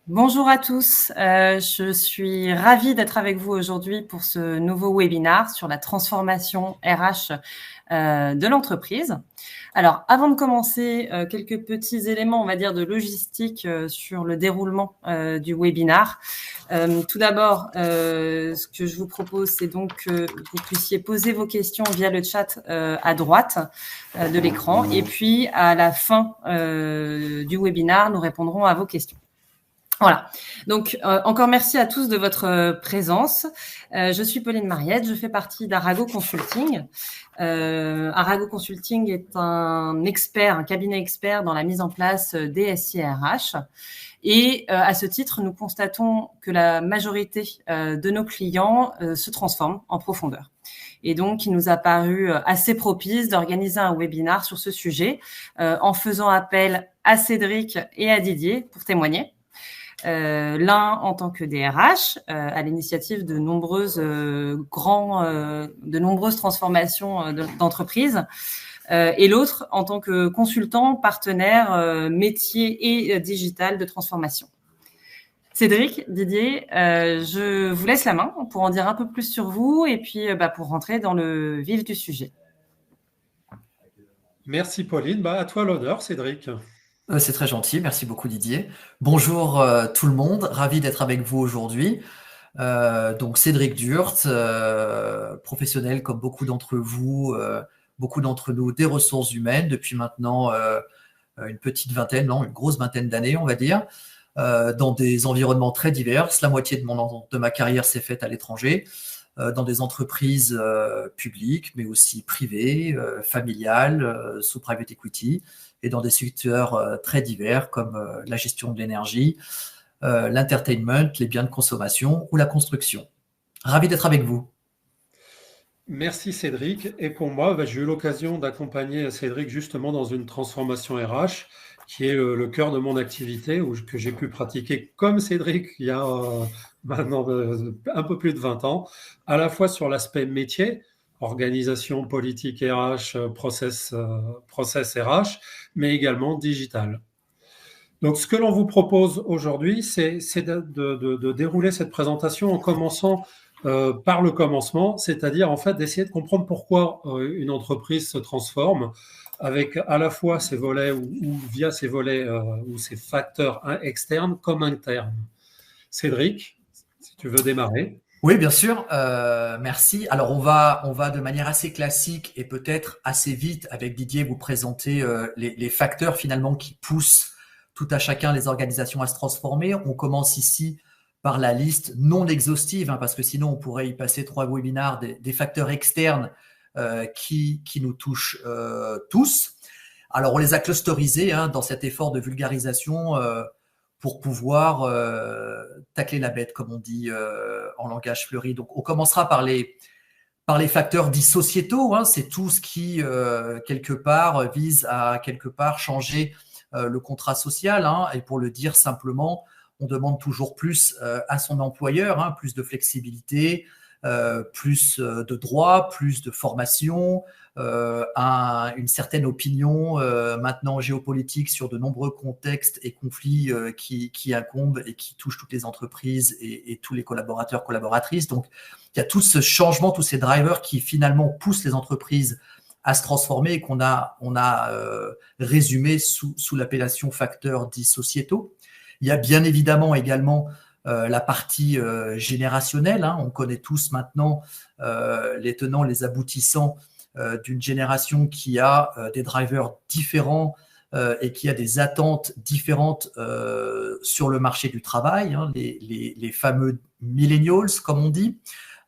Bonjour à tous, je suis ravie d'être avec vous aujourd'hui pour ce nouveau webinaire sur la transformation RH de l'entreprise. Alors, avant de commencer, quelques petits éléments, on va dire, de logistique sur le déroulement du webinaire. Tout d'abord, ce que je vous propose, c'est donc que vous puissiez poser vos questions via le chat à droite de l'écran. Et puis, à la fin du webinaire, nous répondrons à vos questions. Voilà. Donc, encore merci à tous de votre présence. Je suis Pauline Mariette, je fais partie d'Arago Consulting. Arago Consulting est un cabinet expert dans la mise en place des SIRH. Et à ce titre, nous constatons que la majorité de nos clients se transforment en profondeur. Et donc, il nous a paru assez propice d'organiser un webinaire sur ce sujet en faisant appel à Cédric et à Didier pour témoigner. L'un en tant que DRH, à l'initiative de nombreuses transformations d'entreprises, et l'autre en tant que consultant, partenaire, métier et digital de transformation. Cédric, Didier, je vous laisse la main pour en dire un peu plus sur vous et puis pour rentrer dans le vif du sujet. Merci Pauline. À toi l'honneur, Cédric. C'est très gentil, merci beaucoup Didier. Bonjour tout le monde, ravi d'être avec vous aujourd'hui. Donc Cédric Durth, professionnel comme beaucoup d'entre vous, beaucoup d'entre nous des ressources humaines depuis maintenant une petite vingtaine, non, une grosse vingtaine d'années on va dire, dans des environnements très divers. La moitié de ma carrière s'est faite à l'étranger, dans des entreprises publiques, mais aussi privées, familiales, sous private equity, et dans des secteurs très divers comme la gestion de l'énergie, l'entertainment, les biens de consommation ou la construction. Ravi d'être avec vous. Merci Cédric. Et pour moi, j'ai eu l'occasion d'accompagner Cédric justement dans une transformation RH qui est le cœur de mon activité que j'ai pu pratiquer comme Cédric il y a maintenant un peu plus de 20 ans, à la fois sur l'aspect métier, organisation politique RH, process RH, mais également digital. Donc, ce que l'on vous propose aujourd'hui, c'est de dérouler cette présentation en commençant par le commencement, c'est-à-dire en fait d'essayer de comprendre pourquoi une entreprise se transforme avec à la fois ses volets ou via ses volets ou ses facteurs externes comme internes. Cédric, si tu veux démarrer. Oui, bien sûr. Merci. Alors, on va de manière assez classique et peut-être assez vite avec Didier vous présenter les facteurs finalement qui poussent tout à chacun les organisations à se transformer. On commence ici par la liste non exhaustive, parce que sinon on pourrait y passer 3 webinaires des facteurs externes qui nous touchent tous. Alors, on les a clusterisés dans cet effort de vulgarisation pour pouvoir tacler la bête, comme on dit en langage fleuri. Donc, on commencera par les facteurs dits sociétaux. C'est tout ce qui, quelque part, vise à quelque part changer le contrat social. Et pour le dire simplement, on demande toujours plus à son employeur, plus de flexibilité, plus de droits, plus de formation, une certaine opinion maintenant géopolitique sur de nombreux contextes et conflits qui incombent et qui touchent toutes les entreprises et tous les collaborateurs, collaboratrices. Donc, il y a tout ce changement, tous ces drivers qui finalement poussent les entreprises à se transformer et qu'on a résumé sous l'appellation facteurs dits sociétaux. Il y a bien évidemment également la partie générationnelle. On connaît tous maintenant les tenants, les aboutissants d'une génération qui a des drivers différents et qui a des attentes différentes sur le marché du travail, les fameux millennials, comme on dit,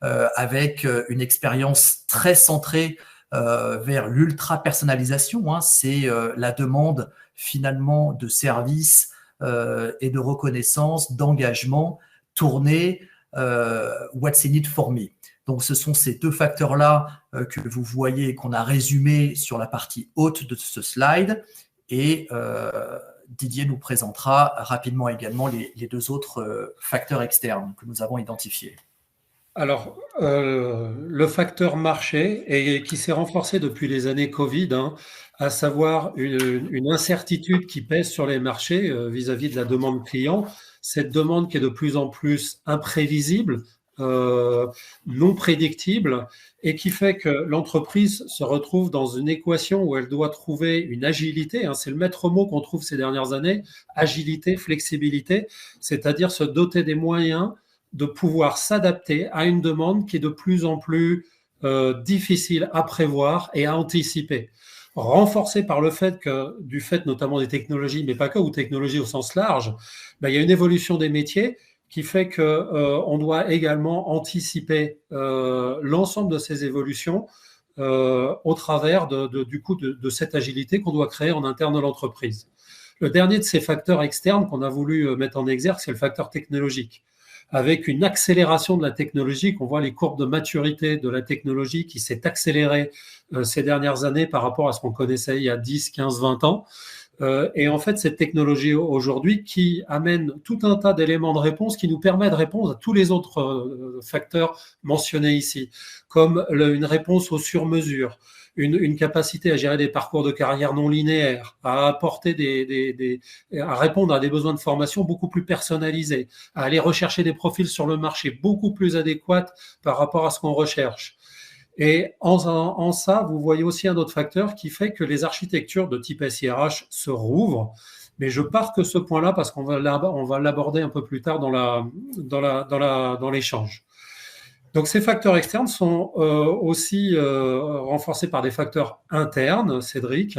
avec une expérience très centrée vers l'ultra-personnalisation. C'est la demande finalement de services et de reconnaissance, d'engagement tourné what's in it for me. Donc, ce sont ces 2 facteurs-là que vous voyez, qu'on a résumés sur la partie haute de ce slide. Et Didier nous présentera rapidement également les 2 autres facteurs externes que nous avons identifiés. Alors, le facteur marché et qui s'est renforcé depuis les années Covid, hein, à savoir une incertitude qui pèse sur les marchés vis-à-vis de la demande client, cette demande qui est de plus en plus imprévisible, euh, non prédictible, et qui fait que l'entreprise se retrouve dans une équation où elle doit trouver une agilité, hein, c'est le maître mot qu'on trouve ces dernières années, agilité, flexibilité, c'est-à-dire se doter des moyens de pouvoir s'adapter à une demande qui est de plus en plus difficile à prévoir et à anticiper. Renforcé par le fait que, du fait notamment des technologies, mais pas que, ou technologies au sens large, ben, il y a une évolution des métiers qui fait que on doit également anticiper l'ensemble de ces évolutions au travers du coup de cette agilité qu'on doit créer en interne de l'entreprise. Le dernier de ces facteurs externes qu'on a voulu mettre en exergue, c'est le facteur technologique. Avec une accélération de la technologie, qu'on voit les courbes de maturité de la technologie qui s'est accélérée ces dernières années par rapport à ce qu'on connaissait il y a 10, 15, 20 ans. Et en fait, cette technologie aujourd'hui qui amène tout un tas d'éléments de réponse qui nous permet de répondre à tous les autres facteurs mentionnés ici, comme une réponse aux sur-mesures, une capacité à gérer des parcours de carrière non linéaires, à apporter à répondre à des besoins de formation beaucoup plus personnalisés, à aller rechercher des profils sur le marché beaucoup plus adéquats par rapport à ce qu'on recherche. Et en ça, vous voyez aussi un autre facteur qui fait que les architectures de type SIRH se rouvrent. Mais je pars que ce point-là parce qu'on va l'aborder un peu plus tard dans l'échange. Donc ces facteurs externes sont aussi renforcés par des facteurs internes, Cédric.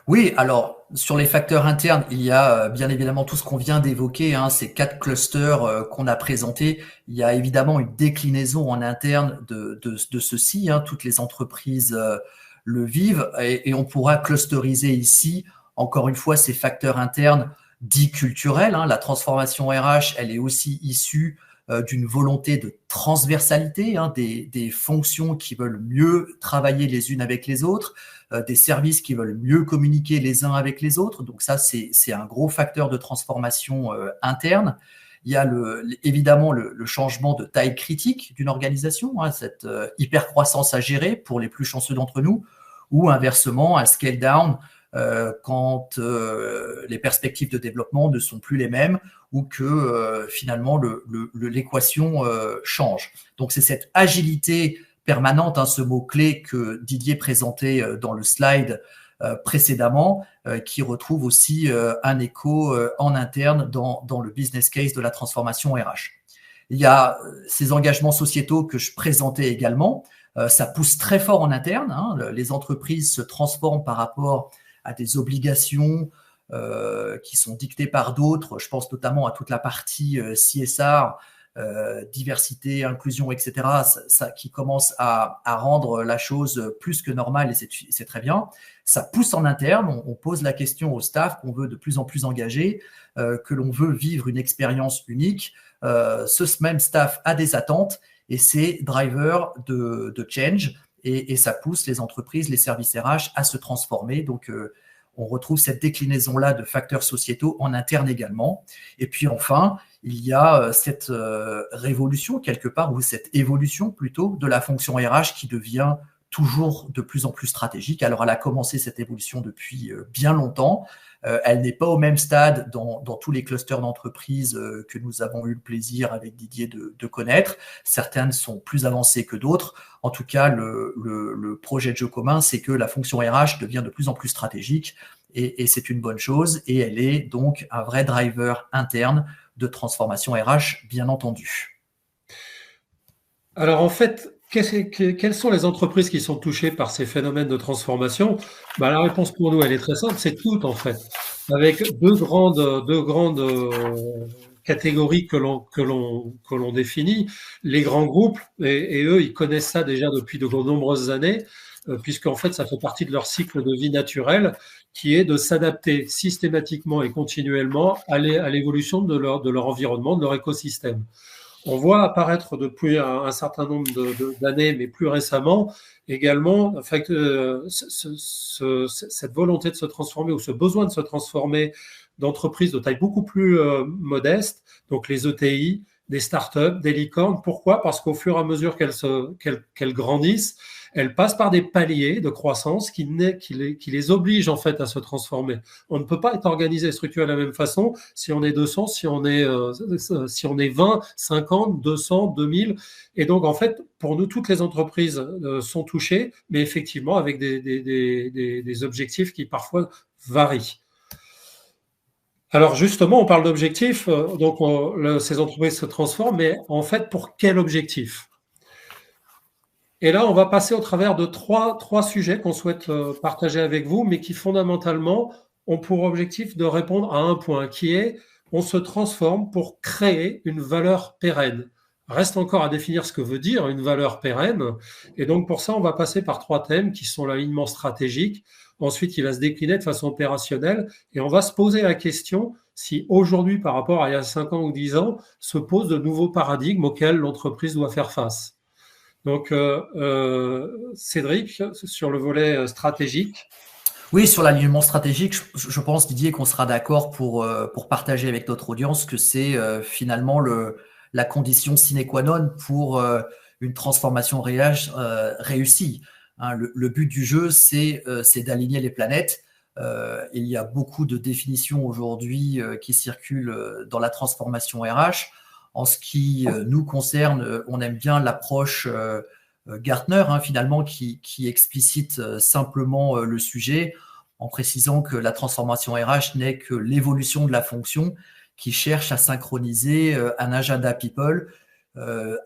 Oui, alors sur les facteurs internes, il y a bien évidemment tout ce qu'on vient d'évoquer, hein, ces 4 clusters qu'on a présentés. Il y a évidemment une déclinaison en interne de ceci, hein, toutes les entreprises le vivent, et on pourra clusteriser ici, encore une fois, ces facteurs internes dits culturels. Hein. La transformation RH, elle est aussi issue d'une volonté de transversalité, hein, des fonctions qui veulent mieux travailler les unes avec les autres, des services qui veulent mieux communiquer les uns avec les autres. Donc ça, c'est un gros facteur de transformation interne. Il y a évidemment le changement de taille critique d'une organisation, hein, cette hypercroissance à gérer pour les plus chanceux d'entre nous, ou inversement un scale down quand les perspectives de développement ne sont plus les mêmes ou que finalement l'équation change. Donc c'est cette agilité permanente, hein, ce mot-clé que Didier présentait dans le slide précédemment, qui retrouve aussi un écho en interne dans le business case de la transformation RH. Il y a ces engagements sociétaux que je présentais également. Ça pousse très fort en interne. Hein. Les entreprises se transforment par rapport à des obligations qui sont dictées par d'autres. Je pense notamment à toute la partie CSR, diversité, inclusion, etc., ça qui commence à rendre la chose plus que normale, et c'est très bien. Ça pousse en interne, on pose la question au staff qu'on veut de plus en plus engagé, que l'on veut vivre une expérience unique. Ce même staff a des attentes et c'est driver de change, et ça pousse les entreprises, les services RH à se transformer. Donc, on retrouve cette déclinaison-là de facteurs sociétaux en interne également. Et puis enfin, il y a cette révolution quelque part, ou cette évolution plutôt, de la fonction RH qui devient toujours de plus en plus stratégique. Alors, elle a commencé cette évolution depuis bien longtemps. Elle n'est pas au même stade dans tous les clusters d'entreprises que nous avons eu le plaisir avec Didier de connaître. Certaines sont plus avancées que d'autres. En tout cas, le projet de jeu commun, c'est que la fonction RH devient de plus en plus stratégique, et c'est une bonne chose, et elle est donc un vrai driver interne de transformation RH, bien entendu. Alors en fait, quelles sont les entreprises qui sont touchées par ces phénomènes de transformation? La réponse pour nous, elle est très simple, c'est toutes en fait, avec deux grandes catégories que l'on définit. Les grands groupes, et eux, ils connaissent ça déjà depuis de nombreuses années, puisqu'en fait, ça fait partie de leur cycle de vie naturel, qui est de s'adapter systématiquement et continuellement à l'évolution de leur environnement, de leur écosystème. On voit apparaître depuis un certain nombre d'années, mais plus récemment, également cette volonté de se transformer, ou ce besoin de se transformer, d'entreprises de taille beaucoup plus modeste, donc les ETI, des startups, des licornes. Pourquoi? Parce qu'au fur et à mesure qu'elles grandissent, elles passent par des paliers de croissance qui les obligent en fait à se transformer. On ne peut pas être organisé et structuré de la même façon si on est 200, si on est 20, 50, 200, 2000. Et donc en fait, pour nous, toutes les entreprises sont touchées, mais effectivement avec des objectifs qui parfois varient. Alors justement, on parle d'objectifs, donc ces entreprises se transforment, mais en fait, pour quel objectif? Et là, on va passer au travers de trois sujets qu'on souhaite partager avec vous, mais qui fondamentalement ont pour objectif de répondre à un point, qui est on se transforme pour créer une valeur pérenne. Reste encore à définir ce que veut dire une valeur pérenne. Et donc pour ça, on va passer par 3 thèmes qui sont l'alignement stratégique. Ensuite, il va se décliner de façon opérationnelle et on va se poser la question si aujourd'hui, par rapport à il y a 5 ans ou 10 ans, se posent de nouveaux paradigmes auxquels l'entreprise doit faire face. Donc, Cédric, sur le volet stratégique. Oui, sur l'alignement stratégique, je pense, Didier, qu'on sera d'accord pour partager avec notre audience que c'est finalement la condition sine qua non pour une transformation réussie. Hein, le but du jeu, c'est d'aligner les planètes. Il y a beaucoup de définitions aujourd'hui qui circulent dans la transformation RH. En ce qui nous concerne, on aime bien l'approche Gartner, hein, finalement, qui explicite simplement le sujet en précisant que la transformation RH n'est que l'évolution de la fonction qui cherche à synchroniser un agenda people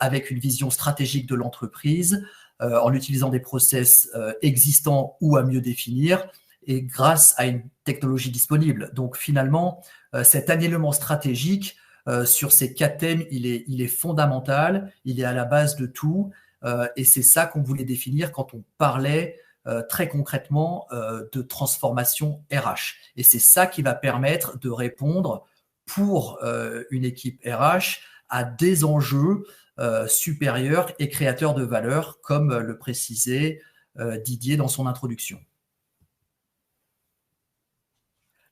avec une vision stratégique de l'entreprise en utilisant des process existants ou à mieux définir et grâce à une technologie disponible. Donc finalement, cet alignement stratégique sur ces 4 thèmes, il est fondamental, il est à la base de tout et c'est ça qu'on voulait définir quand on parlait très concrètement de transformation RH. Et c'est ça qui va permettre de répondre pour une équipe RH à des enjeux supérieurs et créateurs de valeur, comme le précisait Didier dans son introduction.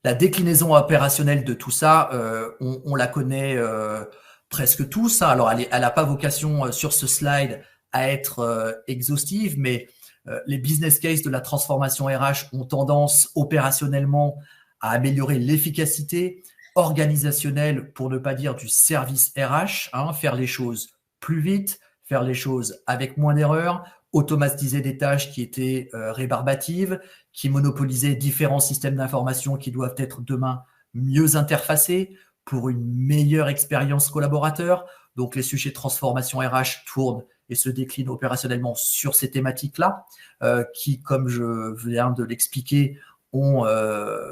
La déclinaison opérationnelle de tout ça, on la connaît presque tous. Hein. Alors, elle n'a pas vocation sur ce slide à être exhaustive, mais les business cases de la transformation RH ont tendance opérationnellement à améliorer l'efficacité organisationnelle, pour ne pas dire du service RH, hein, faire les choses plus vite, faire les choses avec moins d'erreurs, automatiser des tâches qui étaient rébarbatives, qui monopolisaient différents systèmes d'information qui doivent être demain mieux interfacés pour une meilleure expérience collaborateur. Donc, les sujets de transformation RH tournent et se déclinent opérationnellement sur ces thématiques-là, qui, comme je viens de l'expliquer, ont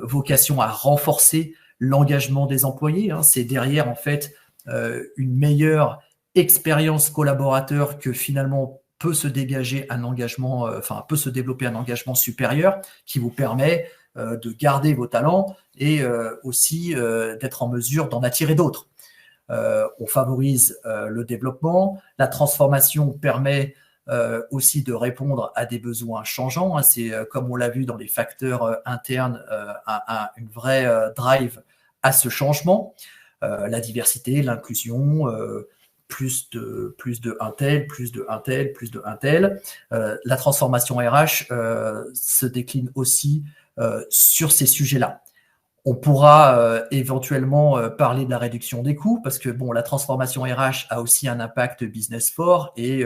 vocation à renforcer l'engagement des employés. Hein. C'est derrière, en fait, une meilleure expérience collaborateur que finalement peut se dégager un engagement, peut se développer un engagement supérieur qui vous permet de garder vos talents et aussi d'être en mesure d'en attirer d'autres. On favorise le développement. La transformation permet aussi de répondre à des besoins changeants. Hein. C'est, comme on l'a vu dans les facteurs internes, une vraie drive à ce changement. La diversité, l'inclusion, plus de un tel, plus de un tel, plus de un tel. La transformation RH se décline aussi sur ces sujets-là. On pourra éventuellement parler de la réduction des coûts parce que bon, la transformation RH a aussi un impact business fort et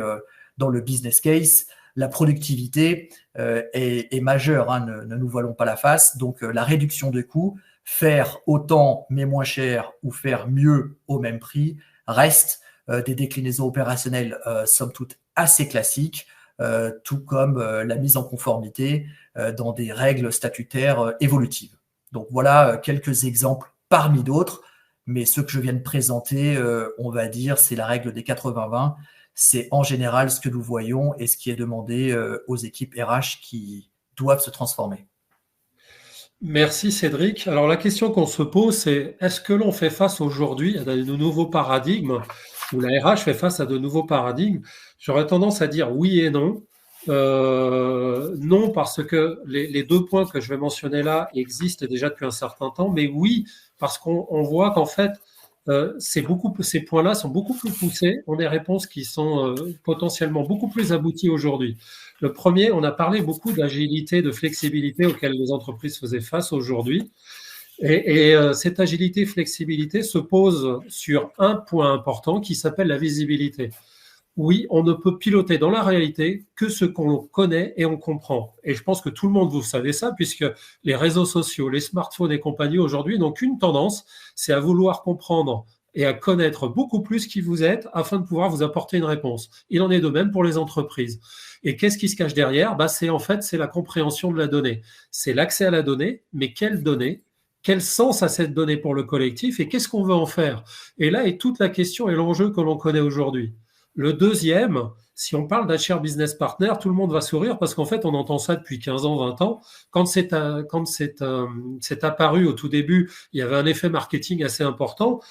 dans le business case, la productivité est majeure, hein, ne nous voilons pas la face. Donc la réduction de coûts, faire autant mais moins cher ou faire mieux au même prix reste des déclinaisons opérationnelles somme toute assez classiques, tout comme la mise en conformité dans des règles statutaires évolutives. Donc voilà quelques exemples parmi d'autres, mais ce que je viens de présenter, on va dire, c'est la règle des 80-20. C'est en général ce que nous voyons et ce qui est demandé aux équipes RH qui doivent se transformer. Merci Cédric. Alors la question qu'on se pose, c'est est-ce que l'on fait face aujourd'hui à de nouveaux paradigmes ou la RH fait face à de nouveaux paradigmes? J'aurais tendance à dire oui et non. Non, parce que les 2 points que je vais mentionner là existent déjà depuis un certain temps, mais oui, parce qu'on voit qu'en fait, ces points-là sont beaucoup plus poussés, ont des réponses qui sont potentiellement beaucoup plus abouties aujourd'hui. Le premier, on a parlé beaucoup d'agilité, de flexibilité auxquelles les entreprises faisaient face aujourd'hui. Et cette agilité, flexibilité se pose sur un point important qui s'appelle la visibilité. Oui, on ne peut piloter dans la réalité que ce qu'on connaît et on comprend. Et je pense que tout le monde, vous savez ça, puisque les réseaux sociaux, les smartphones et compagnie aujourd'hui n'ont qu'une tendance, c'est à vouloir comprendre et à connaître beaucoup plus qui vous êtes afin de pouvoir vous apporter une réponse. Il en est de même pour les entreprises. Et qu'est-ce qui se cache derrière? C'est la compréhension de la donnée. C'est l'accès à la donnée, mais quelle donnée? Quel sens a cette donnée pour le collectif et qu'est-ce qu'on veut en faire? Et là est toute la question et l'enjeu que l'on connaît aujourd'hui. Le deuxième, si on parle d'HR Business Partner, tout le monde va sourire parce qu'en fait, on entend ça depuis 15 ans, 20 ans. Quand c'est apparu au tout début, il y avait un effet marketing assez important.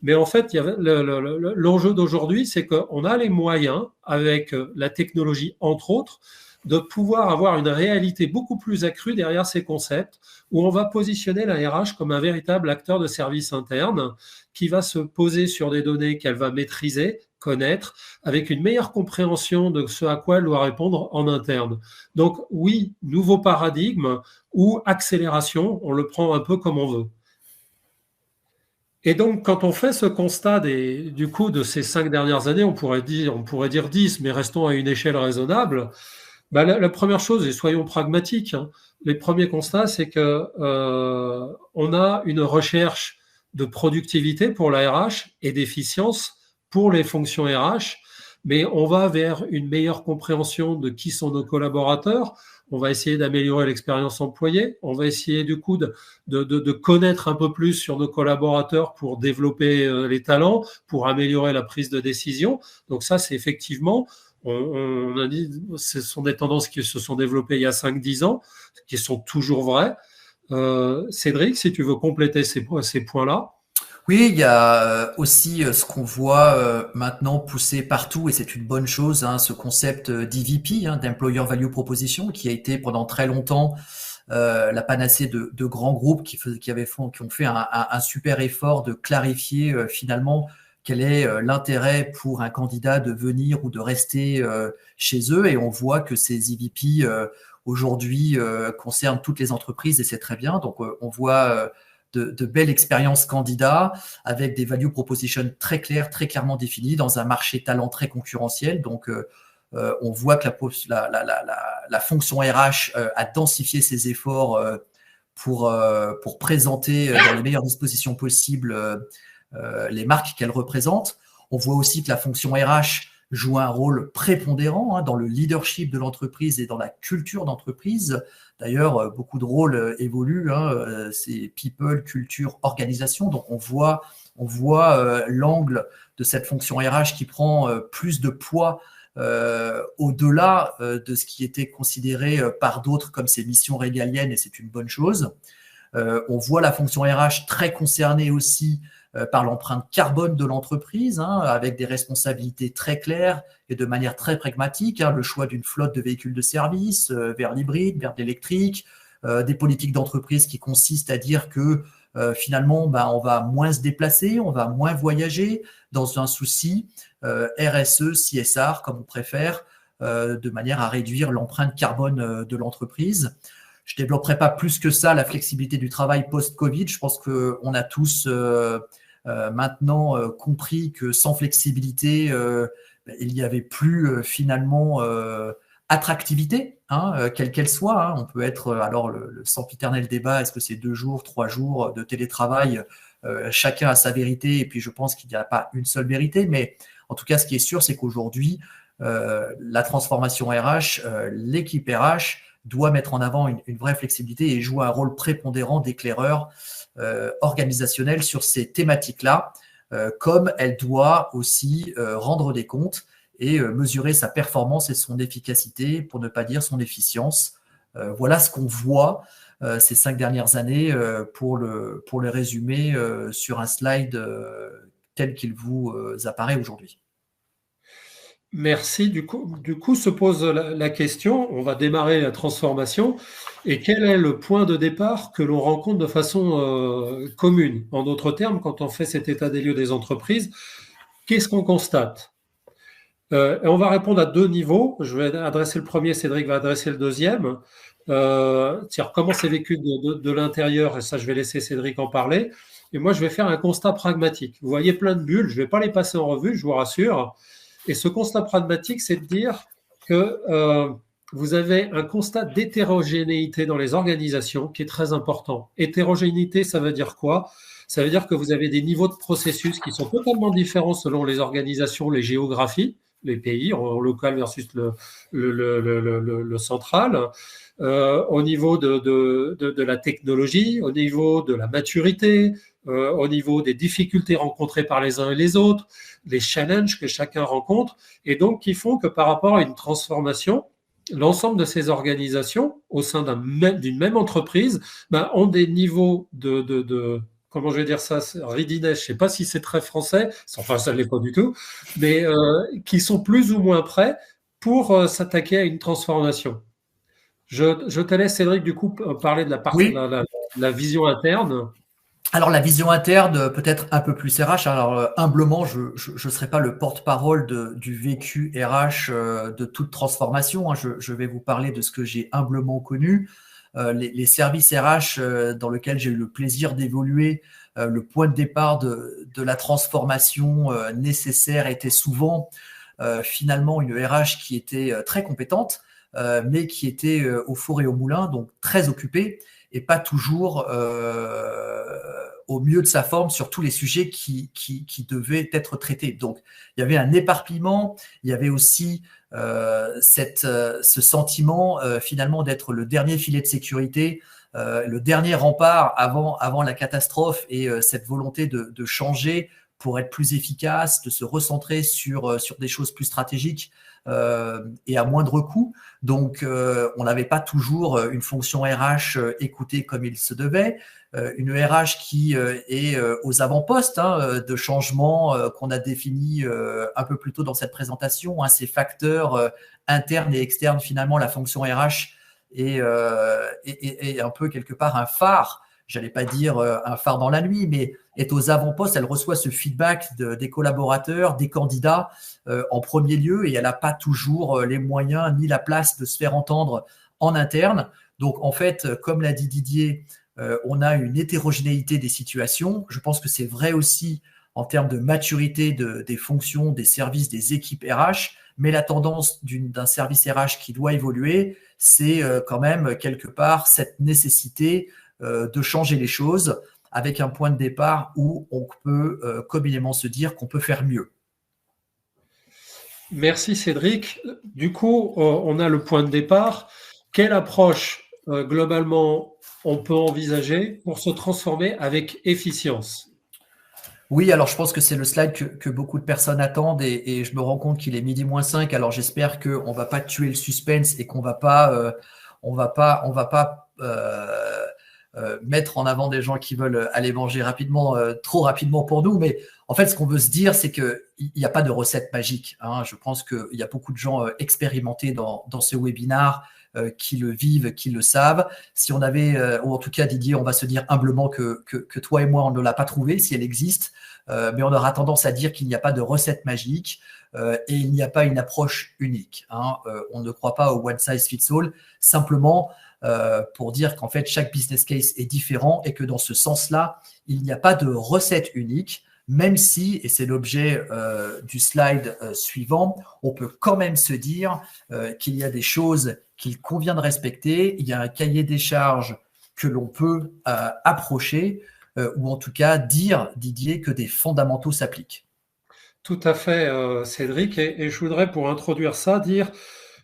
Mais en fait, l'enjeu d'aujourd'hui, c'est qu'on a les moyens, avec la technologie entre autres, de pouvoir avoir une réalité beaucoup plus accrue derrière ces concepts, où on va positionner la RH comme un véritable acteur de service interne qui va se poser sur des données qu'elle va maîtriser, connaître, avec une meilleure compréhension de ce à quoi elle doit répondre en interne. Donc oui, nouveau paradigme ou accélération, on le prend un peu comme on veut. Et donc, quand on fait ce constat du coup de ces 5 dernières années, on pourrait dire 10, mais restons à une échelle raisonnable. La première chose, et soyons pragmatiques, hein, les premiers constats, c'est que on a une recherche de productivité pour la RH et d'efficience pour les fonctions RH, mais on va vers une meilleure compréhension de qui sont nos collaborateurs. On va essayer d'améliorer l'expérience employée. On va essayer du coup de connaître un peu plus sur nos collaborateurs pour développer les talents, pour améliorer la prise de décision. Donc ça, c'est effectivement, on a dit, ce sont des tendances qui se sont développées il y a 5-10 ans, qui sont toujours vraies. Cédric, si tu veux compléter ces points-là. Oui, il y a aussi ce qu'on voit maintenant pousser partout, et c'est une bonne chose, hein, ce concept d'EVP, hein, d'Employer Value Proposition, qui a été pendant très longtemps la panacée de grands groupes qui ont fait un super effort de clarifier finalement quel est l'intérêt pour un candidat de venir ou de rester chez eux. Et on voit que ces EVP aujourd'hui concernent toutes les entreprises et c'est très bien. Donc on voit de belles expériences candidats avec des value propositions très claires, très clairement définies dans un marché talent très concurrentiel. Donc on voit que la fonction RH a densifié ses efforts pour présenter dans les meilleures dispositions possibles les marques qu'elle représente. On voit aussi que la fonction RH joue un rôle prépondérant dans le leadership de l'entreprise et dans la culture d'entreprise. D'ailleurs, beaucoup de rôles évoluent. C'est people, culture, organisation. Donc, on voit l'angle de cette fonction RH qui prend plus de poids au-delà de ce qui était considéré par d'autres comme ses missions régaliennes, et c'est une bonne chose. On voit la fonction RH très concernée aussi par l'empreinte carbone de l'entreprise, avec des responsabilités très claires et de manière très pragmatique, le choix d'une flotte de véhicules de service vers l'hybride, vers l'électrique, des politiques d'entreprise qui consistent à dire que finalement, on va moins se déplacer, on va moins voyager dans un souci RSE, CSR, comme on préfère, de manière à réduire l'empreinte carbone de l'entreprise. Je ne développerai pas plus que ça la flexibilité du travail post-Covid. Je pense qu'on a tous maintenant compris que sans flexibilité, il n'y avait plus finalement attractivité, quelle qu'elle soit. On peut être, alors le sempiternel débat, est-ce que c'est 2 jours, 3 jours de télétravail, chacun a sa vérité, et puis je pense qu'il n'y a pas une seule vérité, mais en tout cas, ce qui est sûr, c'est qu'aujourd'hui, la transformation RH, l'équipe RH doit mettre en avant une vraie flexibilité et jouer un rôle prépondérant d'éclaireur organisationnel sur ces thématiques-là, comme elle doit aussi rendre des comptes et mesurer sa performance et son efficacité, pour ne pas dire son efficience. Voilà ce qu'on voit ces 5 dernières années pour le résumer sur un slide tel qu'il vous apparaît aujourd'hui. Merci. Du coup, se pose la question, on va démarrer la transformation, et quel est le point de départ que l'on rencontre de façon commune? En d'autres termes, quand on fait cet état des lieux des entreprises, qu'est-ce qu'on constate? Et on va répondre à deux niveaux. Je vais adresser le premier, Cédric va adresser le deuxième. C'est-à-dire comment c'est vécu de l'intérieur, et ça, je vais laisser Cédric en parler. Et moi, je vais faire un constat pragmatique. Vous voyez plein de bulles, je ne vais pas les passer en revue, je vous rassure. Et ce constat pragmatique, c'est de dire que vous avez un constat d'hétérogénéité dans les organisations qui est très important. Hétérogénéité, ça veut dire quoi? Ça veut dire que vous avez des niveaux de processus qui sont totalement différents selon les organisations, les géographies, les pays, en local versus le central, au niveau de la technologie, au niveau de la maturité, au niveau des difficultés rencontrées par les uns et les autres, les challenges que chacun rencontre, et donc qui font que par rapport à une transformation, l'ensemble de ces organisations au sein d'une même entreprise ont des niveaux comment je vais dire ça, ridiness, je ne sais pas si c'est très français, enfin ça ne l'est pas du tout, mais qui sont plus ou moins prêts pour s'attaquer à une transformation. Je te laisse, Cédric, du coup, parler de la vision interne. Alors la vision interne, peut-être un peu plus RH. Alors humblement, je ne serai pas le porte-parole du vécu RH de toute transformation. Je vais vous parler de ce que j'ai humblement connu. Les services RH dans lesquels j'ai eu le plaisir d'évoluer, le point de départ de la transformation nécessaire était souvent finalement une RH qui était très compétente, mais qui était au four et au moulin, donc très occupée et pas toujours au mieux de sa forme sur tous les sujets qui devaient être traités. Donc, il y avait un éparpillement, il y avait aussi ce sentiment finalement d'être le dernier filet de sécurité, le dernier rempart avant la catastrophe, et cette volonté de changer pour être plus efficace, de se recentrer sur des choses plus stratégiques et à moindre coût. Donc, on n'avait pas toujours une fonction RH écoutée comme il se devait. Une RH qui est aux avant-postes de changements qu'on a définis un peu plus tôt dans cette présentation. Ces facteurs internes et externes, finalement, la fonction RH est un peu quelque part un phare. J'allais pas dire un phare dans la nuit, mais est aux avant-postes. Elle reçoit ce feedback des collaborateurs, des candidats en premier lieu, et elle n'a pas toujours les moyens ni la place de se faire entendre en interne. Donc, en fait, comme l'a dit Didier, on a une hétérogénéité des situations. Je pense que c'est vrai aussi en termes de maturité des fonctions, des services, des équipes RH, mais la tendance d'un service RH qui doit évoluer, c'est quand même quelque part cette nécessité de changer les choses avec un point de départ où on peut communément se dire qu'on peut faire mieux. Merci Cédric. Du coup, on a le point de départ. Quelle approche globalement on peut envisager pour se transformer avec efficience? Oui, alors je pense que c'est le slide que beaucoup de personnes attendent, et je me rends compte qu'il est 12:05. Alors j'espère qu'on va pas tuer le suspense et qu'on va pas mettre en avant des gens qui veulent aller manger rapidement, trop rapidement pour nous. Mais en fait, ce qu'on veut se dire, c'est qu'il n'y a pas de recette magique. Je pense qu'il y a beaucoup de gens expérimentés dans ce webinaire qui le vivent, qui le savent. Si on avait, ou en tout cas Didier, on va se dire humblement que toi et moi, on ne l'a pas trouvée, si elle existe, mais on aura tendance à dire qu'il n'y a pas de recette magique et il n'y a pas une approche unique. On ne croit pas au one size fits all, simplement pour dire qu'en fait, chaque business case est différent et que dans ce sens-là, il n'y a pas de recette unique, même si, et c'est l'objet du slide suivant, on peut quand même se dire qu'il y a des choses qu'il convient de respecter, il y a un cahier des charges que l'on peut approcher, ou en tout cas dire, Didier, que des fondamentaux s'appliquent. Tout à fait, Cédric, et je voudrais, pour introduire ça, dire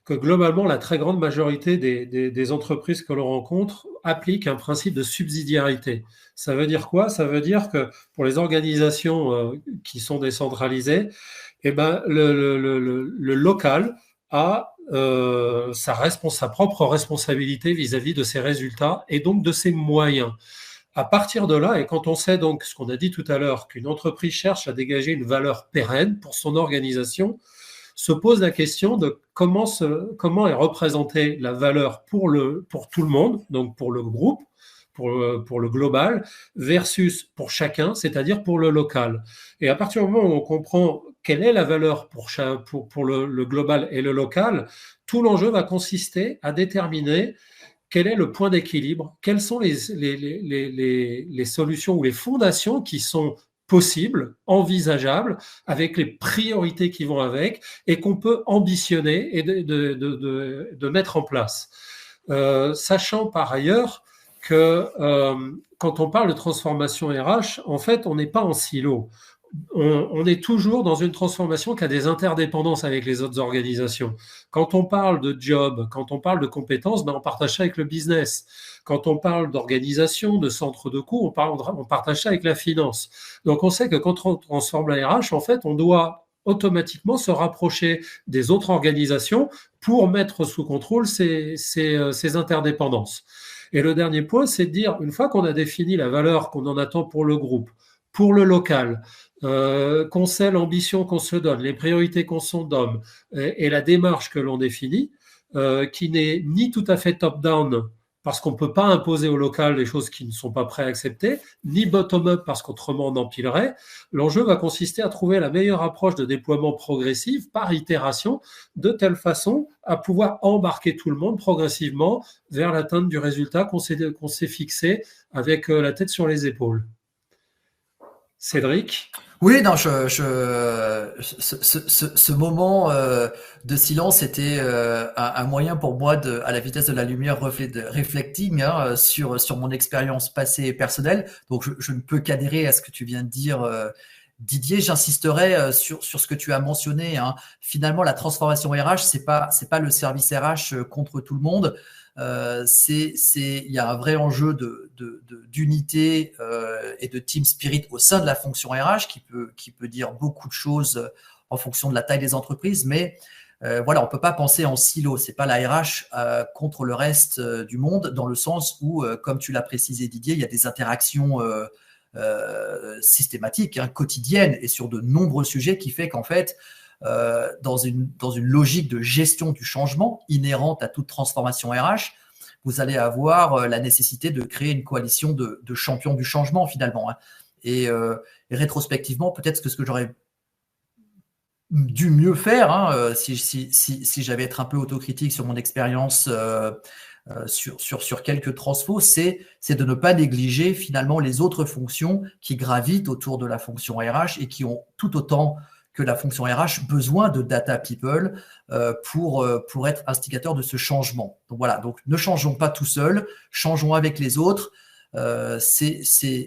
que globalement, la très grande majorité des entreprises que l'on rencontre appliquent un principe de subsidiarité. Ça veut dire quoi? Ça veut dire que pour les organisations qui sont décentralisées, le local a sa propre responsabilité vis-à-vis de ses résultats et donc de ses moyens. À partir de là, et quand on sait donc ce qu'on a dit tout à l'heure, qu'une entreprise cherche à dégager une valeur pérenne pour son organisation, se pose la question de comment est représentée la valeur pour tout le monde, donc pour le groupe, pour le global, versus pour chacun, c'est-à-dire pour le local. Et à partir du moment où on comprend quelle est la valeur pour le global et le local, tout l'enjeu va consister à déterminer quel est le point d'équilibre, quelles sont les solutions ou les fondations qui sont possibles, envisageables, avec les priorités qui vont avec et qu'on peut ambitionner et de mettre en place. Sachant par ailleurs que quand on parle de transformation RH, en fait, on n'est pas en silo. On est toujours dans une transformation qui a des interdépendances avec les autres organisations. Quand on parle de job, quand on parle de compétences, on partage ça avec le business. Quand on parle d'organisation, de centre de coût, on partage ça avec la finance. Donc on sait que quand on transforme la RH, en fait, on doit automatiquement se rapprocher des autres organisations pour mettre sous contrôle ces interdépendances. Et le dernier point, c'est de dire, une fois qu'on a défini la valeur qu'on en attend pour le groupe, pour le local, qu'on sait l'ambition qu'on se donne, les priorités qu'on se donne et la démarche que l'on définit, qui n'est ni tout à fait top-down, parce qu'on ne peut pas imposer au local les choses qui ne sont pas prêts à accepter, ni bottom-up, parce qu'autrement on empilerait. L'enjeu va consister à trouver la meilleure approche de déploiement progressif par itération, de telle façon à pouvoir embarquer tout le monde progressivement vers l'atteinte du résultat qu'on s'est fixé avec la tête sur les épaules. Cédric? Oui, non, ce moment de silence était un moyen pour moi à la vitesse de la lumière, reflecting sur mon expérience passée et personnelle. Donc, je ne peux qu'adhérer à ce que tu viens de dire, Didier. J'insisterai sur ce que tu as mentionné. Finalement, la transformation RH, c'est pas le service RH contre tout le monde. Il y a un vrai enjeu d'unité et de team spirit au sein de la fonction RH qui peut dire beaucoup de choses en fonction de la taille des entreprises, mais voilà, on peut pas penser en silo. C'est pas la RH contre le reste du monde, dans le sens où, comme tu l'as précisé Didier, il y a des interactions systématiques, quotidiennes et sur de nombreux sujets, qui fait qu'en fait, dans une logique de gestion du changement inhérente à toute transformation RH, vous allez avoir la nécessité de créer une coalition de champions du changement finalement. Et rétrospectivement, peut-être que ce que j'aurais dû mieux faire, si j'avais été un peu autocritique sur mon expérience sur quelques transfos, c'est de ne pas négliger finalement les autres fonctions qui gravitent autour de la fonction RH et qui ont tout autant que la fonction RH besoin de data people pour être instigateur de ce changement. Donc voilà, donc ne changeons pas tout seul, changeons avec les autres. C'est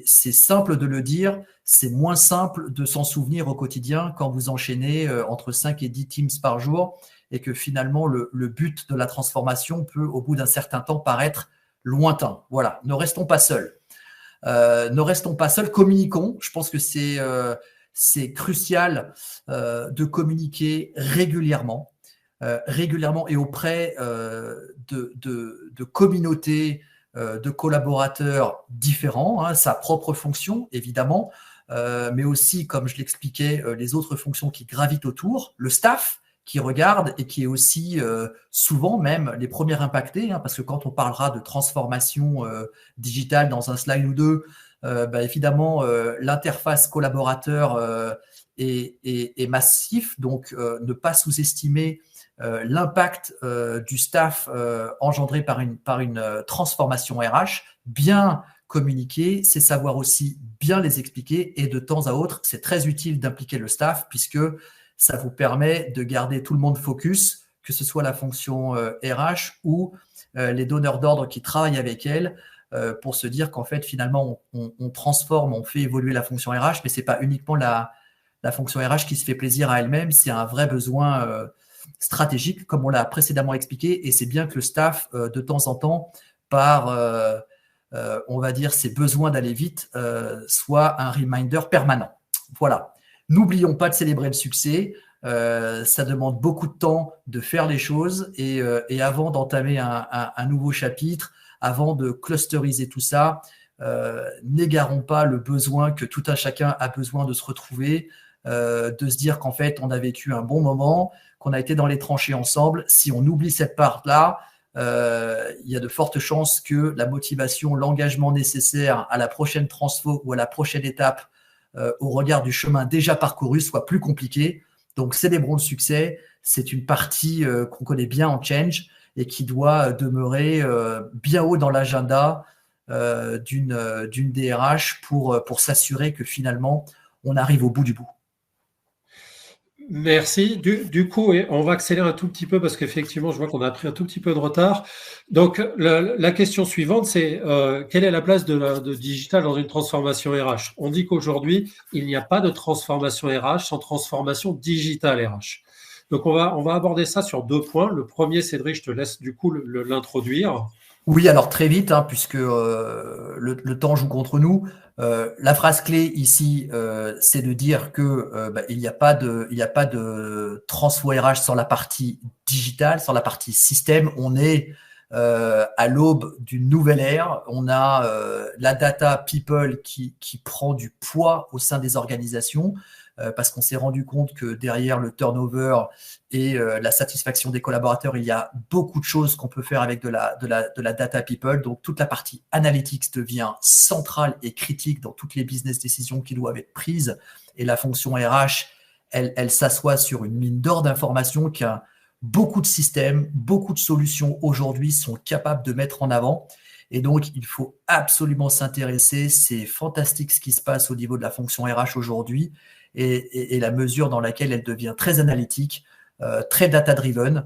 simple de le dire, c'est moins simple de s'en souvenir au quotidien quand vous enchaînez entre 5 et 10 Teams par jour et que finalement le but de la transformation peut au bout d'un certain temps paraître lointain. Voilà, ne restons pas seuls. Communiquons. Je pense que c'est crucial de communiquer régulièrement et auprès de communautés de collaborateurs différents, sa propre fonction évidemment, mais aussi, comme je l'expliquais, les autres fonctions qui gravitent autour, le staff qui regarde et qui est aussi souvent même les premiers impactés, parce que quand on parlera de transformation digitale dans un slide ou deux, évidemment, l'interface collaborateur est massif, donc ne pas sous-estimer l'impact du staff engendré par une transformation RH. Bien communiquer, c'est savoir aussi bien les expliquer, et de temps à autre, c'est très utile d'impliquer le staff puisque ça vous permet de garder tout le monde focus, que ce soit la fonction RH ou les donneurs d'ordre qui travaillent avec elle, pour se dire qu'en fait, finalement, on transforme, on fait évoluer la fonction RH, mais ce n'est pas uniquement la fonction RH qui se fait plaisir à elle-même, c'est un vrai besoin stratégique, comme on l'a précédemment expliqué, et c'est bien que le staff, de temps en temps, par, on va dire, ses besoins d'aller vite, soit un reminder permanent. Voilà. N'oublions pas de célébrer le succès. Ça demande beaucoup de temps de faire les choses, et avant d'entamer un nouveau chapitre, avant de clusteriser tout ça, n'égarons pas le besoin que tout un chacun a besoin de se retrouver, de se dire qu'en fait, on a vécu un bon moment, qu'on a été dans les tranchées ensemble. Si on oublie cette part-là, il y a de fortes chances que la motivation, l'engagement nécessaire à la prochaine transfo ou à la prochaine étape au regard du chemin déjà parcouru soit plus compliqué. Donc, célébrons le succès. C'est une partie qu'on connaît bien en change et qui doit demeurer bien haut dans l'agenda d'une DRH pour s'assurer que finalement, on arrive au bout du bout. Merci. Du coup, on va accélérer un tout petit peu parce qu'effectivement, je vois qu'on a pris un tout petit peu de retard. Donc, la question suivante, c'est quelle est la place de digital dans une transformation RH? On dit qu'aujourd'hui, il n'y a pas de transformation RH sans transformation digitale RH. Donc, on va aborder ça sur 2 points. Le premier, Cédric, je te laisse du coup l'introduire. Oui, alors très vite, puisque le temps joue contre nous. La phrase clé ici, c'est de dire que il n'y a pas de transfo RH sans la partie digitale, sans la partie système. On est à l'aube d'une nouvelle ère. On a la data people qui prend du poids au sein des organisations. Parce qu'on s'est rendu compte que derrière le turnover et la satisfaction des collaborateurs, il y a beaucoup de choses qu'on peut faire avec de la data people. Donc, toute la partie analytics devient centrale et critique dans toutes les business décisions qui doivent être prises. Et la fonction RH, elle s'assoit sur une mine d'or d'informations qui a beaucoup de systèmes, beaucoup de solutions aujourd'hui sont capables de mettre en avant. Et donc, il faut absolument s'intéresser. C'est fantastique ce qui se passe au niveau de la fonction RH aujourd'hui. Et la mesure dans laquelle elle devient très analytique, très data-driven.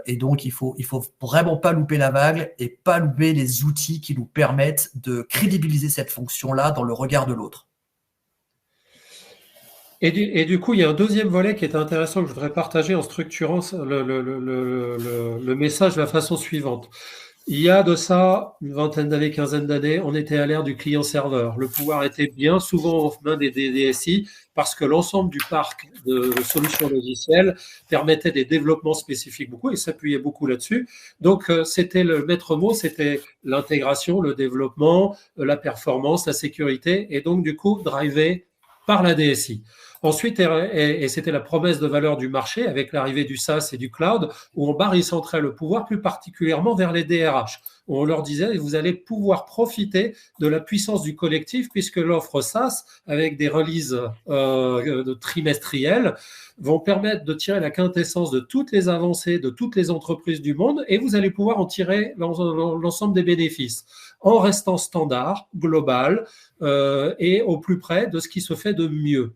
Et donc, il faut vraiment pas louper la vague et pas louper les outils qui nous permettent de crédibiliser cette fonction-là dans le regard de l'autre. Et du coup, il y a un deuxième volet qui est intéressant que je voudrais partager en structurant le message de la façon suivante. Il y a de ça une vingtaine d'années, quinzaine d'années, on était à l'ère du client-serveur. Le pouvoir était bien souvent aux mains des DSI parce que l'ensemble du parc de solutions logicielles permettait des développements spécifiques beaucoup et s'appuyait beaucoup là-dessus. Donc, c'était le maître mot, c'était l'intégration, le développement, la performance, la sécurité et donc, du coup, drivé par la DSI. Ensuite, et c'était la promesse de valeur du marché avec l'arrivée du SaaS et du cloud, où on barycentrait le pouvoir plus particulièrement vers les DRH. Où on leur disait, vous allez pouvoir profiter de la puissance du collectif puisque l'offre SaaS, avec des releases trimestrielles, vont permettre de tirer la quintessence de toutes les avancées de toutes les entreprises du monde et vous allez pouvoir en tirer l'ensemble des bénéfices en restant standard, global et au plus près de ce qui se fait de mieux.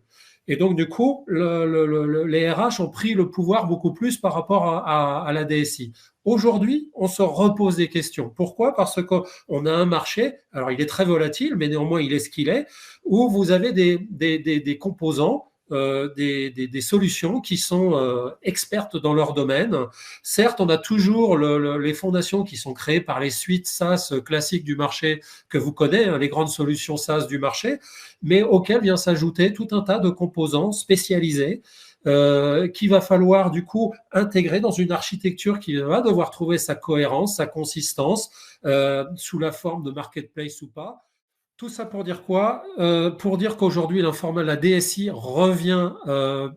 Et donc, du coup, les RH ont pris le pouvoir beaucoup plus par rapport à la DSI. Aujourd'hui, on se repose des questions. Pourquoi? Parce qu'on a un marché, alors il est très volatile, mais néanmoins il est ce qu'il est, où vous avez des composants, des solutions qui sont expertes dans leur domaine. Certes, on a toujours les fondations qui sont créées par les suites SaaS classiques du marché que vous connaissez, les grandes solutions SaaS du marché, mais auxquelles vient s'ajouter tout un tas de composants spécialisés qu'il va falloir du coup intégrer dans une architecture qui va devoir trouver sa cohérence, sa consistance, sous la forme de marketplace ou pas. Tout ça pour dire quoi? Pour dire qu'aujourd'hui, la DSI revient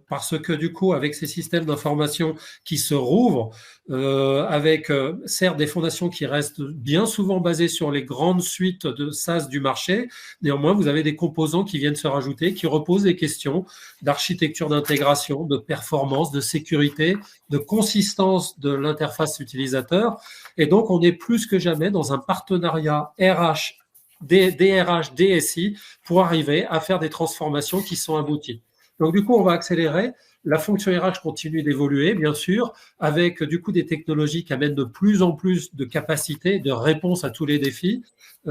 parce que du coup, avec ces systèmes d'information qui se rouvrent, avec certes des fondations qui restent bien souvent basées sur les grandes suites de SaaS du marché, néanmoins, vous avez des composants qui viennent se rajouter, qui reposent des questions d'architecture d'intégration, de performance, de sécurité, de consistance de l'interface utilisateur. Et donc, on est plus que jamais dans un partenariat RH DRH, DSI, pour arriver à faire des transformations qui sont abouties. Donc, du coup, on va accélérer. La fonction RH continue d'évoluer, bien sûr, avec du coup des technologies qui amènent de plus en plus de capacités, de réponses à tous les défis.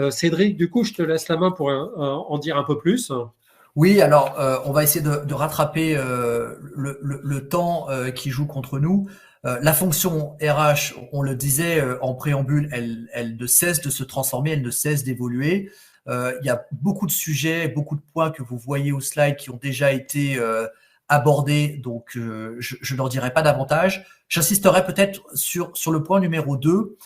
Cédric, du coup, je te laisse la main pour en dire un peu plus. Oui, alors on va essayer de rattraper le temps qui joue contre nous. La fonction RH, on le disait en préambule, elle ne cesse de se transformer, elle ne cesse d'évoluer. Il y a beaucoup de sujets, beaucoup de points que vous voyez au slide qui ont déjà été abordés, donc je n'en dirai pas davantage. J'insisterai peut-être sur le point numéro 2,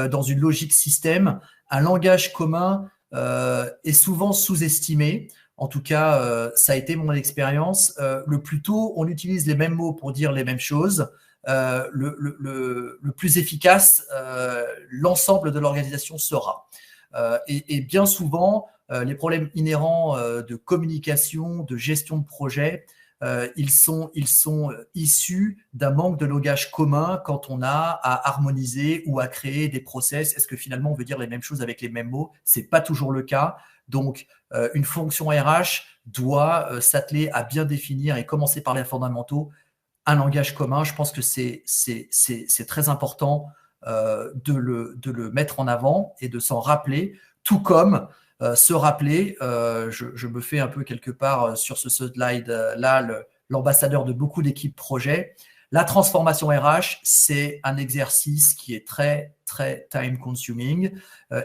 dans une logique système, un langage commun est souvent sous-estimé. En tout cas, ça a été mon expérience. Le plus tôt on utilise les mêmes mots pour dire les mêmes choses, le plus efficace l'ensemble de l'organisation sera. Et bien souvent, les problèmes inhérents de communication, de gestion de projet, ils sont issus d'un manque de langage commun quand on a à harmoniser ou à créer des process. Est-ce que finalement on veut dire les mêmes choses avec les mêmes mots? C'est pas toujours le cas. Donc, une fonction RH doit s'atteler à bien définir et commencer par les fondamentaux, un langage commun. Je pense que c'est très important de le mettre en avant et de s'en rappeler, tout comme se rappeler, je me fais un peu quelque part sur ce slide-là l'ambassadeur de beaucoup d'équipes projets. La transformation RH, c'est un exercice qui est très, très time consuming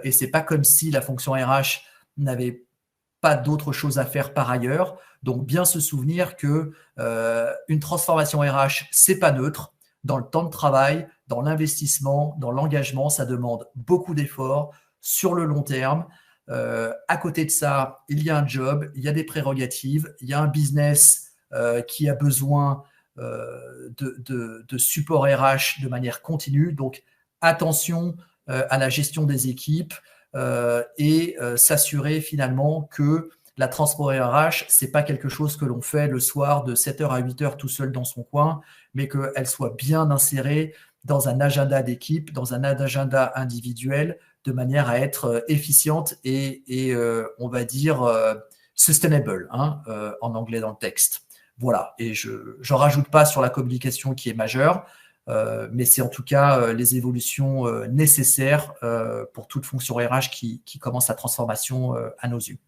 et c'est pas comme si la fonction RH n'avait pas d'autre chose à faire par ailleurs. Donc, bien se souvenir que une transformation RH, c'est pas neutre. Dans le temps de travail, dans l'investissement, dans l'engagement, ça demande beaucoup d'efforts sur le long terme. À côté de ça, il y a un job, il y a des prérogatives, il y a un business qui a besoin de support RH de manière continue. Donc, attention à la gestion des équipes et s'assurer finalement que la transformation RH, c'est pas quelque chose que l'on fait le soir de 7h à 8h tout seul dans son coin, mais qu'elle soit bien insérée dans un agenda d'équipe, dans un agenda individuel, de manière à être efficiente et on va dire sustainable en anglais dans le texte. Voilà, et je n'en rajoute pas sur la communication qui est majeure, mais c'est en tout cas les évolutions nécessaires pour toute fonction RH qui commence sa transformation à nos yeux.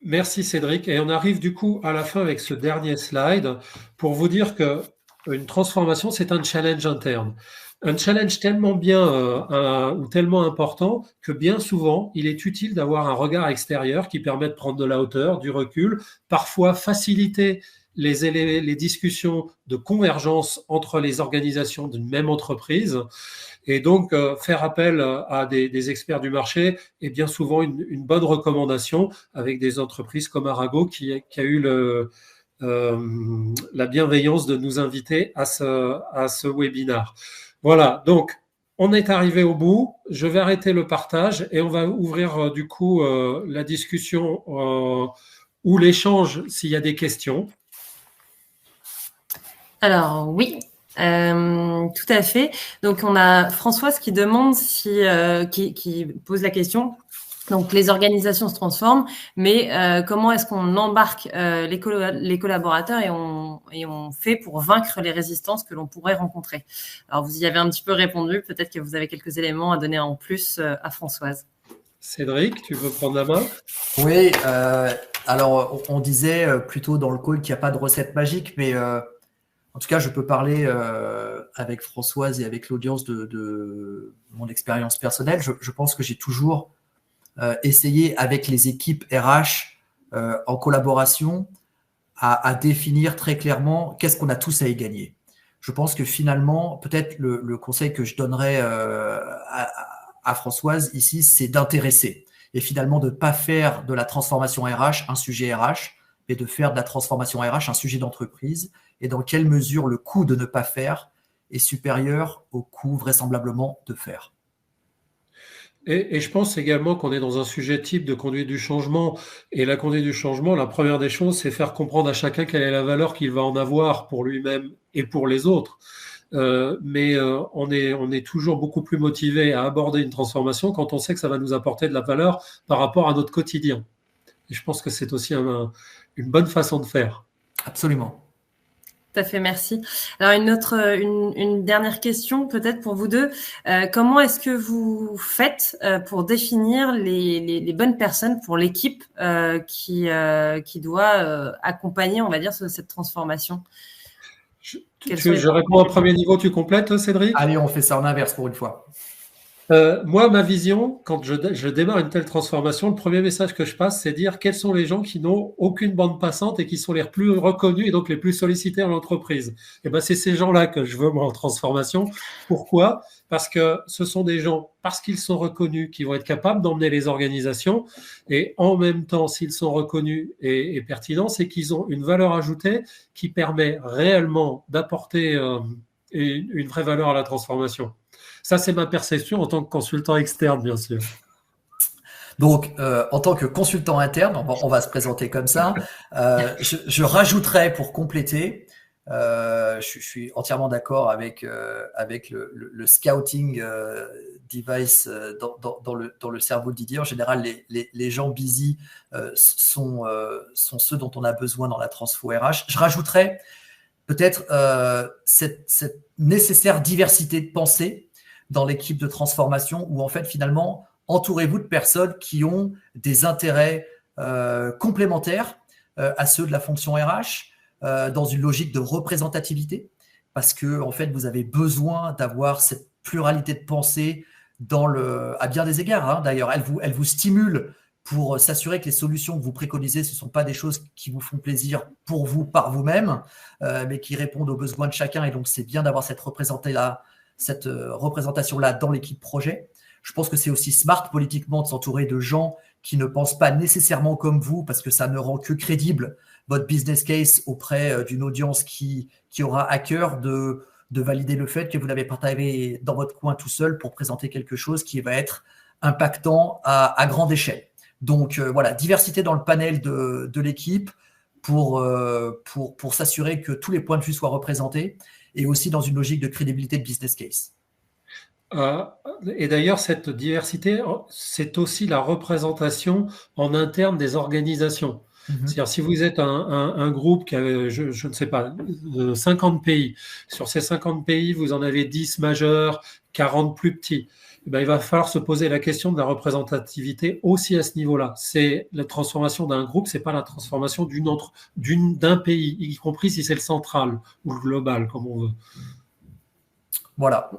Merci Cédric. Et on arrive du coup à la fin avec ce dernier slide pour vous dire que une transformation, c'est un challenge interne. Un challenge tellement bien ou tellement important que bien souvent, il est utile d'avoir un regard extérieur qui permet de prendre de la hauteur, du recul, parfois faciliter les discussions de convergence entre les organisations d'une même entreprise. Et donc, faire appel à des experts du marché est bien souvent une bonne recommandation avec des entreprises comme Arago qui a eu la bienveillance de nous inviter à ce webinaire. Voilà, donc on est arrivé au bout. Je vais arrêter le partage et on va ouvrir du coup la discussion ou l'échange s'il y a des questions. Alors oui, tout à fait. Donc on a Françoise qui demande qui pose la question. Donc les organisations se transforment, mais comment est-ce qu'on embarque les collaborateurs et on fait pour vaincre les résistances que l'on pourrait rencontrer? Alors vous y avez un petit peu répondu, peut-être que vous avez quelques éléments à donner en plus à Françoise. Cédric, tu veux prendre la main? Oui, alors on disait plutôt dans le call qu'il n'y a pas de recette magique, mais en tout cas, je peux parler avec Françoise et avec l'audience de mon expérience personnelle. Je pense que j'ai toujours essayé avec les équipes RH en collaboration à définir très clairement qu'est-ce qu'on a tous à y gagner. Je pense que finalement, peut-être le conseil que je donnerais à Françoise ici, c'est d'intéresser et finalement de ne pas faire de la transformation RH un sujet RH, mais de faire de la transformation RH un sujet d'entreprise et dans quelle mesure le coût de ne pas faire est supérieur au coût vraisemblablement de faire. Et je pense également qu'on est dans un sujet type de conduite du changement. Et la conduite du changement, la première des choses, c'est faire comprendre à chacun quelle est la valeur qu'il va en avoir pour lui-même et pour les autres. Mais on est toujours beaucoup plus motivé à aborder une transformation quand on sait que ça va nous apporter de la valeur par rapport à notre quotidien. Et je pense que c'est aussi une bonne façon de faire. Absolument. Tout à fait, merci. Alors une dernière question peut-être pour vous deux. Comment est-ce que vous faites pour définir les bonnes personnes pour l'équipe qui doit accompagner, on va dire, cette transformation? Je réponds au premier niveau, tu complètes, Cédric? Allez, on fait ça en inverse pour une fois. Moi, ma vision, quand je démarre une telle transformation, le premier message que je passe, c'est dire quels sont les gens qui n'ont aucune bande passante et qui sont les plus reconnus et donc les plus sollicités en entreprise. Et ben, c'est ces gens-là que je veux, moi, en transformation. Pourquoi? Parce que ce sont des gens, parce qu'ils sont reconnus, qui vont être capables d'emmener les organisations. Et en même temps, s'ils sont reconnus et pertinents, c'est qu'ils ont une valeur ajoutée qui permet réellement d'apporter une vraie valeur à la transformation. Ça, c'est ma perception en tant que consultant externe, bien sûr. Donc, en tant que consultant interne, on va se présenter comme ça. Je rajouterais pour compléter, je suis entièrement d'accord avec le scouting device dans le cerveau de Didier. En général, les gens busy sont ceux dont on a besoin dans la transfo RH. Je rajouterais peut-être cette nécessaire diversité de pensée dans l'équipe de transformation où en fait finalement entourez-vous de personnes qui ont des intérêts complémentaires à ceux de la fonction RH dans une logique de représentativité parce que en fait vous avez besoin d'avoir cette pluralité de pensée à bien des égards hein. D'ailleurs elle vous stimule pour s'assurer que les solutions que vous préconisez, ce ne sont pas des choses qui vous font plaisir pour vous, par vous-même, mais qui répondent aux besoins de chacun. Et donc, c'est bien d'avoir cette représentation-là dans l'équipe projet. Je pense que c'est aussi smart politiquement de s'entourer de gens qui ne pensent pas nécessairement comme vous, parce que ça ne rend que crédible votre business case auprès d'une audience qui aura à cœur de valider le fait que vous l'avez partagé dans votre coin tout seul pour présenter quelque chose qui va être impactant à grande échelle. Donc voilà, diversité dans le panel de l'équipe pour s'assurer que tous les points de vue soient représentés et aussi dans une logique de crédibilité de business case. Et d'ailleurs, cette diversité, c'est aussi la représentation en interne des organisations. C'est-à-dire, si vous êtes un groupe qui a, je ne sais pas, 50 pays, sur ces 50 pays, vous en avez 10 majeurs, 40 plus petits. Ben, il va falloir se poser la question de la représentativité aussi à ce niveau-là. C'est la transformation d'un groupe, c'est pas la transformation d'un pays, y compris si c'est le central ou le global, comme on veut. Voilà.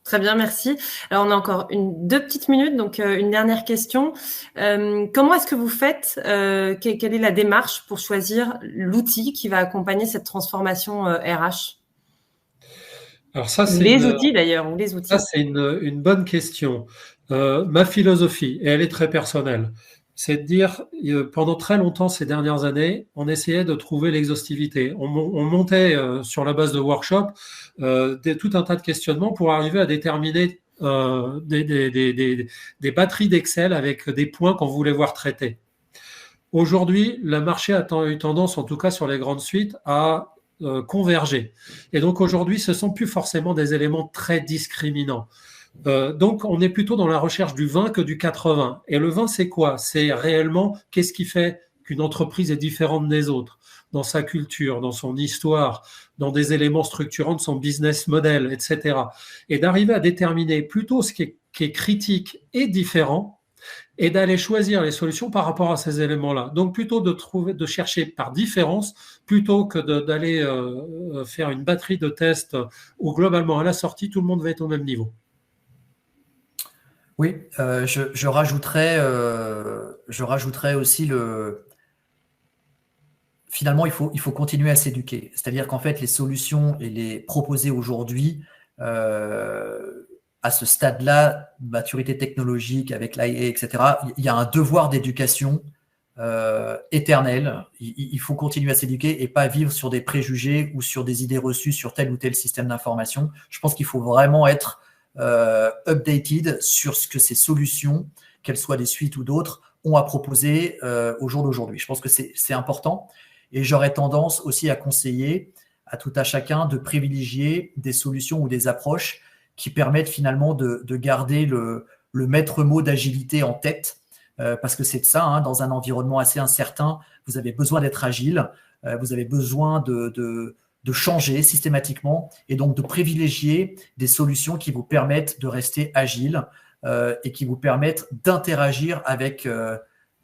Très bien, merci. Alors, on a encore 2 petites minutes, donc une dernière question. Comment est-ce que vous faites, quelle est la démarche pour choisir l'outil qui va accompagner cette transformation RH? Alors ça, outils d'ailleurs, ou les outils. Ça, c'est une bonne question. Ma philosophie, et elle est très personnelle, c'est de dire, pendant très longtemps ces dernières années, on essayait de trouver l'exhaustivité. On montait sur la base de workshops tout un tas de questionnements pour arriver à déterminer des batteries d'Excel avec des points qu'on voulait voir traités. Aujourd'hui, le marché a eu tendance, en tout cas sur les grandes suites, à converger. Et donc aujourd'hui, ce ne sont plus forcément des éléments très discriminants. Donc on est plutôt dans la recherche du 20 que du 80. Et le 20, c'est quoi? C'est réellement qu'est-ce qui fait qu'une entreprise est différente des autres, dans sa culture, dans son histoire, dans des éléments structurants de son business model, etc. Et d'arriver à déterminer plutôt ce qui est critique et différent, et d'aller choisir les solutions par rapport à ces éléments-là. Donc plutôt de chercher par différence, plutôt que d'aller faire une batterie de tests où globalement à la sortie, tout le monde va être au même niveau. Oui, je rajouterais aussi finalement, il faut continuer à s'éduquer. C'est-à-dire qu'en fait, les solutions et les proposées aujourd'hui, à ce stade-là, maturité technologique avec l'IA, etc., il y a un devoir d'éducation éternel. Il faut continuer à s'éduquer et pas vivre sur des préjugés ou sur des idées reçues sur tel ou tel système d'information. Je pense qu'il faut vraiment être updated sur ce que ces solutions, qu'elles soient des suites ou d'autres, ont à proposer au jour d'aujourd'hui. Je pense que c'est important. Et j'aurais tendance aussi à conseiller à tout à chacun de privilégier des solutions ou des approches qui permettent finalement de garder le maître mot d'agilité en tête, parce que c'est de ça, hein, dans un environnement assez incertain, vous avez besoin d'être agile, vous avez besoin de changer systématiquement et donc de privilégier des solutions qui vous permettent de rester agile et qui vous permettent d'interagir avec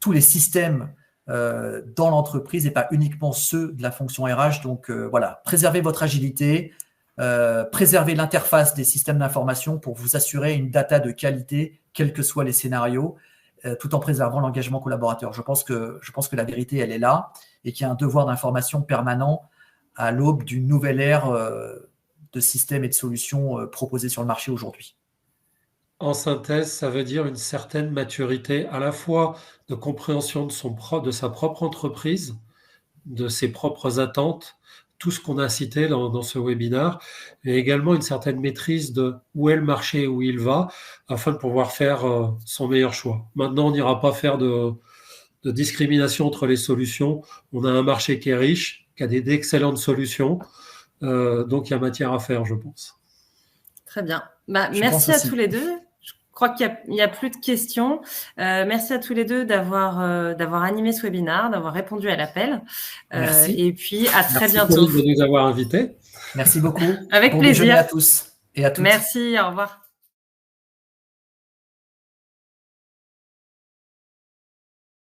tous les systèmes dans l'entreprise et pas uniquement ceux de la fonction RH. Donc voilà, préservez votre agilité, préserver l'interface des systèmes d'information pour vous assurer une data de qualité, quels que soient les scénarios, tout en préservant l'engagement collaborateur. Je pense que la vérité, elle est là, et qu'il y a un devoir d'information permanent à l'aube d'une nouvelle ère de systèmes et de solutions proposés sur le marché aujourd'hui. En synthèse, ça veut dire une certaine maturité à la fois de compréhension de sa propre entreprise, de ses propres attentes, tout ce qu'on a cité dans ce webinaire, et également une certaine maîtrise de où est le marché, où il va, afin de pouvoir faire son meilleur choix. Maintenant, on n'ira pas faire de discrimination entre les solutions. On a un marché qui est riche, qui a d'excellentes solutions, donc il y a matière à faire, je pense. Très bien. Merci à tous les deux. Je crois qu'il n'y a plus de questions. Merci à tous les deux d'avoir animé ce webinaire, d'avoir répondu à l'appel. Merci. Et puis, à très bientôt. Merci de nous avoir invités. Merci beaucoup. Avec bon plaisir. À tous et à toutes. Merci, au revoir.